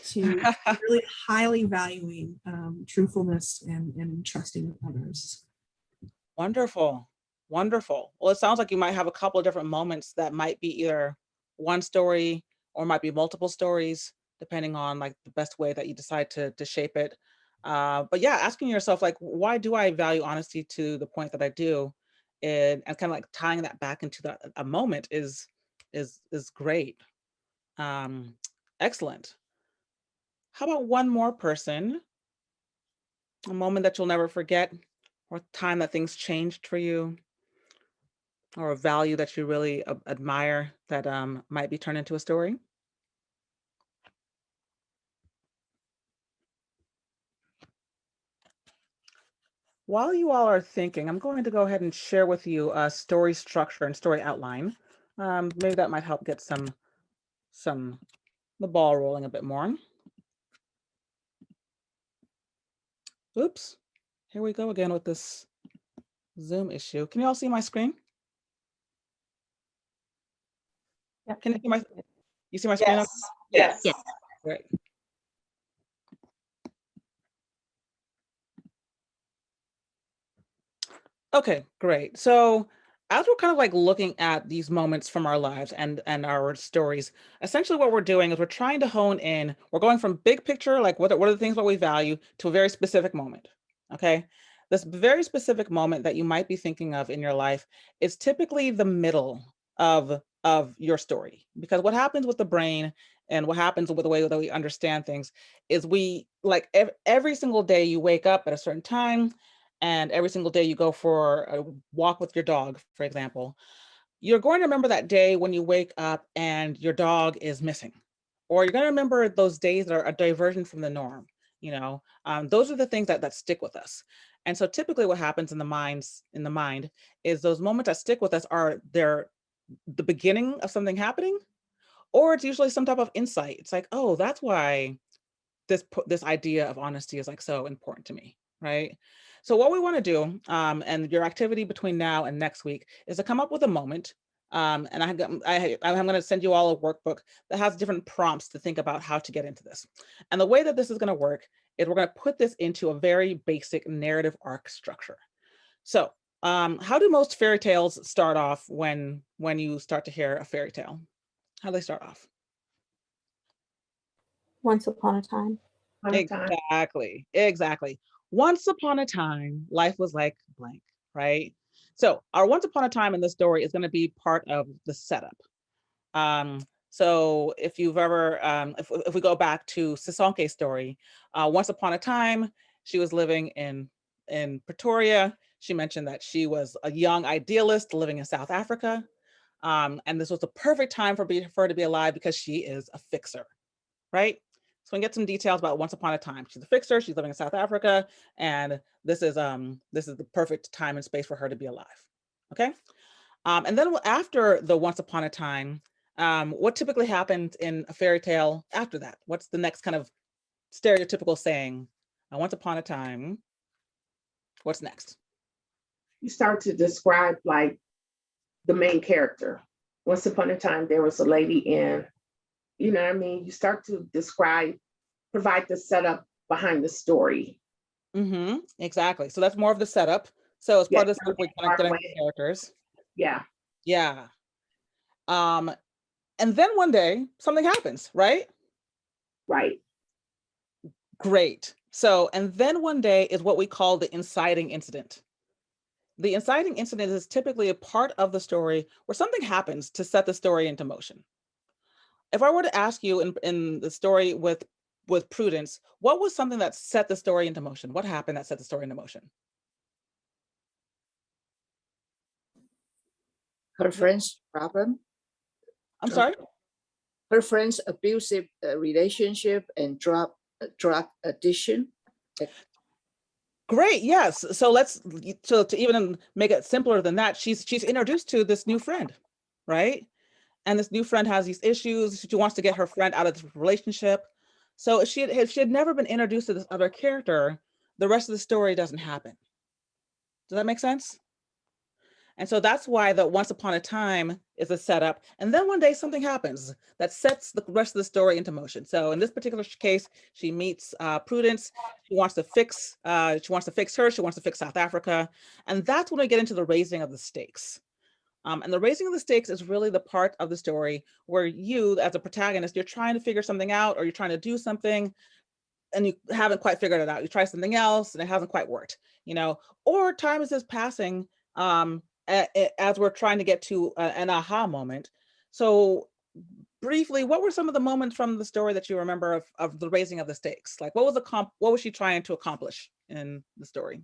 to really highly valuing truthfulness and trusting others. Wonderful. Wonderful. Well, it sounds like you might have a couple of different moments that might be either one story or might be multiple stories, depending on like the best way that you decide to shape it. But yeah, asking yourself like, why do I value honesty to the point that I do? And kind of like tying that back into a moment is great. Excellent. How about one more person? A moment that you'll never forget, or a time that things changed for you, or a value that you really admire that might be turned into a story? While you all are thinking, I'm going to go ahead and share with you a story structure and story outline. Maybe that might help get the ball rolling a bit more. Oops, here we go again with this Zoom issue. Can you all see my screen? Yep. Can you see my screen? Yes. Yes. Yes. Great. Okay, great. So as we're kind of like looking at these moments from our lives and our stories, essentially what we're doing is we're trying to hone in. We're going from big picture, like what are the things that we value, to a very specific moment. Okay, this very specific moment that you might be thinking of in your life is typically the middle of your story, because what happens with the brain and what happens with the way that we understand things is we like every single day you wake up at a certain time, and every single day you go for a walk with your dog, for example, you're going to remember that day when you wake up and your dog is missing, or you're going to remember those days that are a diversion from the norm. Those are the things that stick with us. And so typically what happens in the mind is those moments that stick with us are they're the beginning of something happening, or it's usually some type of insight. It's like, oh, that's why this idea of honesty is like so important to me, right? So what we want to do, and your activity between now and next week, is to come up with a moment. And I'm going to send you all a workbook that has different prompts to think about how to get into this. And the way that this is going to work is we're going to put this into a very basic narrative arc structure. So how do most fairy tales start off when you start to hear a fairy tale? How do they start off? Once upon a time. Exactly. Once upon a time, life was like blank, right? So our once upon a time in the story is going to be part of the setup. So if you've ever, if we go back to Sisonke's story, once upon a time, she was living in Pretoria. She mentioned that she was a young idealist living in South Africa. And this was the perfect time for her to be alive because she is a fixer, right? So we can get some details about Once Upon a Time. She's a fixer, she's living in South Africa, and this is the perfect time and space for her to be alive. Okay. And then after the Once Upon a Time, what typically happens in a fairy tale after that? What's the next kind of stereotypical saying? Once upon a time, what's next? You start to describe like the main character. Once upon a time, there was a lady in, you know what I mean? You start to provide the setup behind the story. Mm-hmm. Exactly. So that's more of the setup. So as part of this, we kind of get into characters. Yeah. Yeah. And then one day something happens, right? Right. Great. So, and then one day is what we call the inciting incident. The inciting incident is typically a part of the story where something happens to set the story into motion. If I were to ask you in the story with Prudence, what was something that set the story into motion? What happened that set the story into motion? Her friend's problem. I'm sorry? Her friend's abusive relationship and drug addiction. Great, yes. So to even make it simpler than that, she's introduced to this new friend, right? And this new friend has these issues. She wants to get her friend out of this relationship. So if she had never been introduced to this other character, the rest of the story doesn't happen. Does that make sense? And so that's why the Once Upon a Time is a setup. And then one day something happens that sets the rest of the story into motion. So in this particular case, she meets Prudence. She wants to fix her. She wants to fix South Africa. And that's when we get into the raising of the stakes. And the raising of the stakes is really the part of the story where you, as a protagonist, you're trying to figure something out, or you're trying to do something and you haven't quite figured it out. You try something else and it hasn't quite worked, or time is just passing as we're trying to get to an aha moment. So briefly, what were some of the moments from the story that you remember of the raising of the stakes? Like what was she trying to accomplish in the story?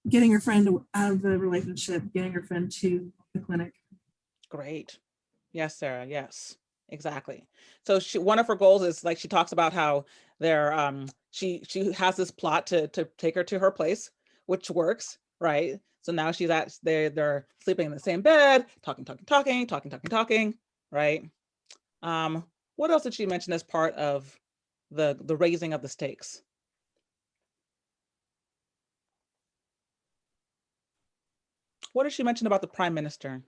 Getting her friend out of the relationship, getting her friend to the clinic. Great. Yes, Sarah. Yes, exactly. So one of her goals is, like, she talks about how she has this plot to take her to her place, which works, right? So now they're sleeping in the same bed, talking, right? What else did she mention as part of the raising of the stakes? What did she mention about the prime minister?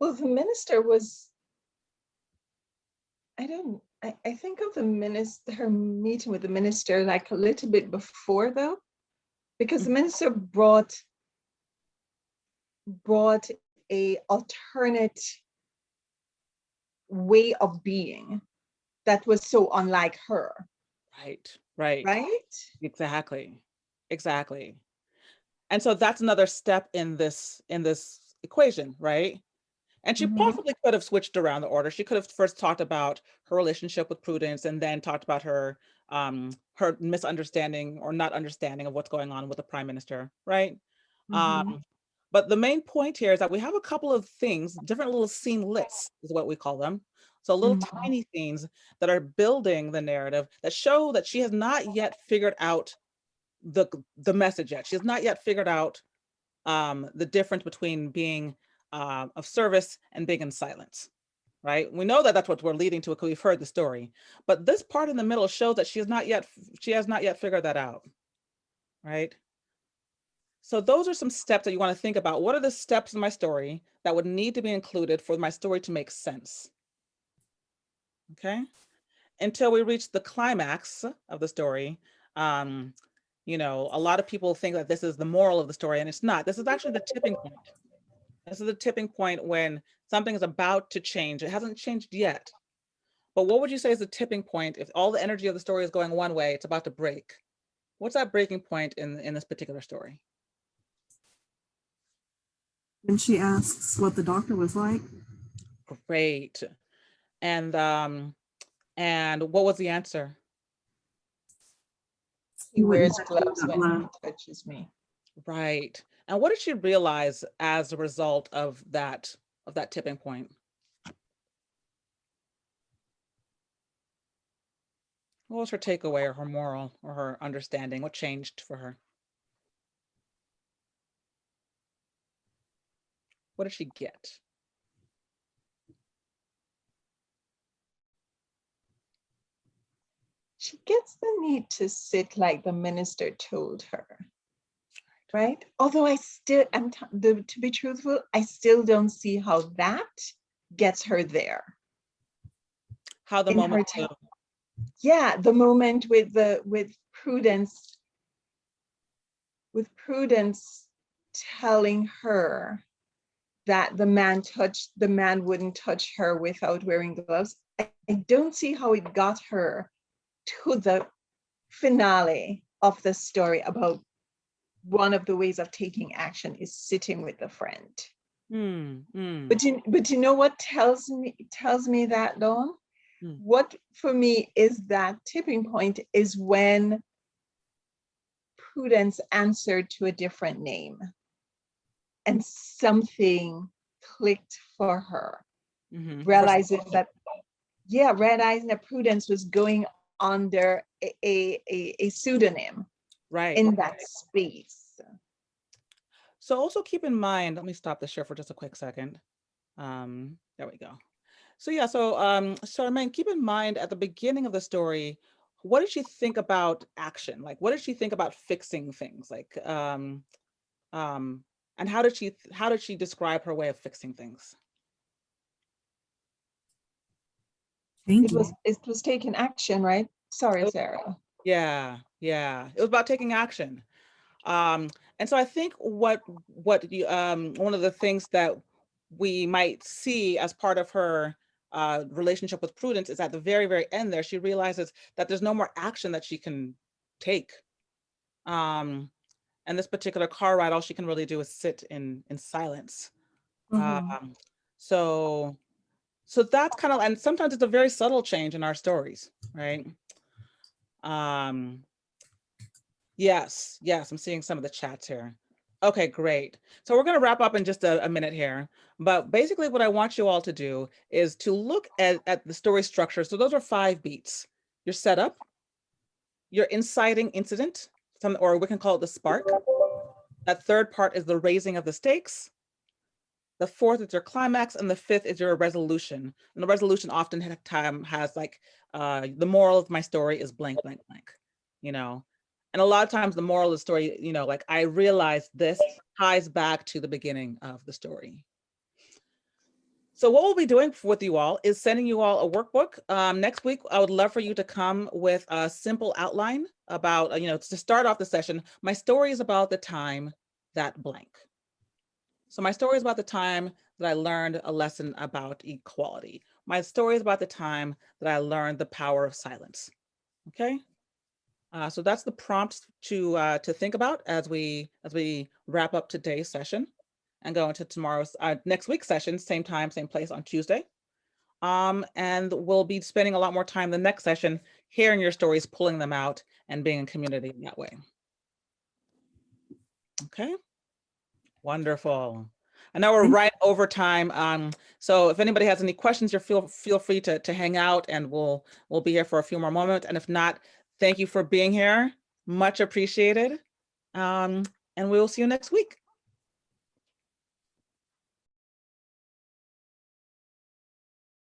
Well, the minister was, I think of her meeting with the minister like a little bit before, though, because the minister brought a alternate way of being that was so unlike her. Right. Exactly. And so that's another step in this equation, right? And she possibly could have switched around the order. She could have first talked about her relationship with Prudence and then talked about her misunderstanding or not understanding of what's going on with the prime minister, right? But the main point here is that we have a couple of things, different little scene lists is what we call them. So little tiny scenes that are building the narrative that show that she has not yet figured out the message yet. She has not yet figured out the difference between being of service and being in silence, right? We know that that's what we're leading to because we've heard the story, but this part in the middle shows that she has not yet figured that out, right? So those are some steps that you want to think about. What are the steps in my story that would need to be included for my story to make sense? Okay, until we reach the climax of the story. A lot of people think that this is the moral of the story, and it's not. This is actually the tipping point. This is the tipping point when something is about to change. It hasn't changed yet. But what would you say is the tipping point if all the energy of the story is going one way, it's about to break? What's that breaking point in this particular story? When she asks what the doctor was like. Great. And what was the answer? He wears gloves when he touches me. Right. And what did she realize as a result of that tipping point? What was her takeaway or her moral or her understanding? What changed for her? What did she get? She gets the need to sit like the minister told her, right? Although to be truthful, I still don't see how that gets her there. How the moment? Yeah, the moment with Prudence telling her that the man wouldn't touch her without wearing gloves. I don't see how it got her to the finale of the story about one of the ways of taking action is sitting with a friend. But you know what tells me that, Dawn? What for me is that tipping point is when Prudence answered to a different name and something clicked for her. Realizing that Prudence was going under a pseudonym, right, in that space. So also keep in mind, let me stop the share for just a quick second. There we go. So yeah, so Charmaine, keep in mind at the beginning of the story, what did she think about action? Like, what did she think about fixing things? Like, and how did she describe her way of fixing things? Thank It you. was taking action, right? Sorry, Oh, Sarah. yeah, yeah. It was about taking action. And so I think what you, one of the things that we might see as part of her relationship with Prudence is at the very, very end there, she realizes that there's no more action that she can take. And this particular car ride, all she can really do is sit in silence. Mhm. So that's kind of, and sometimes it's a very subtle change in our stories, right? Yes, I'm seeing some of the chats here. Okay, great. So we're going to wrap up in just a minute here. But basically what I want you all to do is to look at the story structure. So those are 5 beats. Your setup, your inciting incident, or we can call it the spark. That third part is the raising of the stakes. The fourth is your climax, and the fifth is your resolution. And the resolution often has like, the moral of my story is blank, blank, blank, you know? And a lot of times the moral of the story, you know, like I realized this ties back to the beginning of the story. So what we'll be doing with you all is sending you all a workbook. Next week, I would love for you to come with a simple outline about, you know, to start off the session. My story is about the time that blank. So my story is about the time that I learned a lesson about equality. My story is about the time that I learned the power of silence. Okay. So that's the prompt to think about as we wrap up today's session and go into tomorrow's next week's session, same time, same place on Tuesday. And we'll be spending a lot more time the next session hearing your stories, pulling them out, and being in community in that way. Okay, wonderful. I know we're right over time. So if anybody has any questions, feel free to hang out, and we'll be here for a few more moments. And if not, thank you for being here. Much appreciated. And we will see you next week.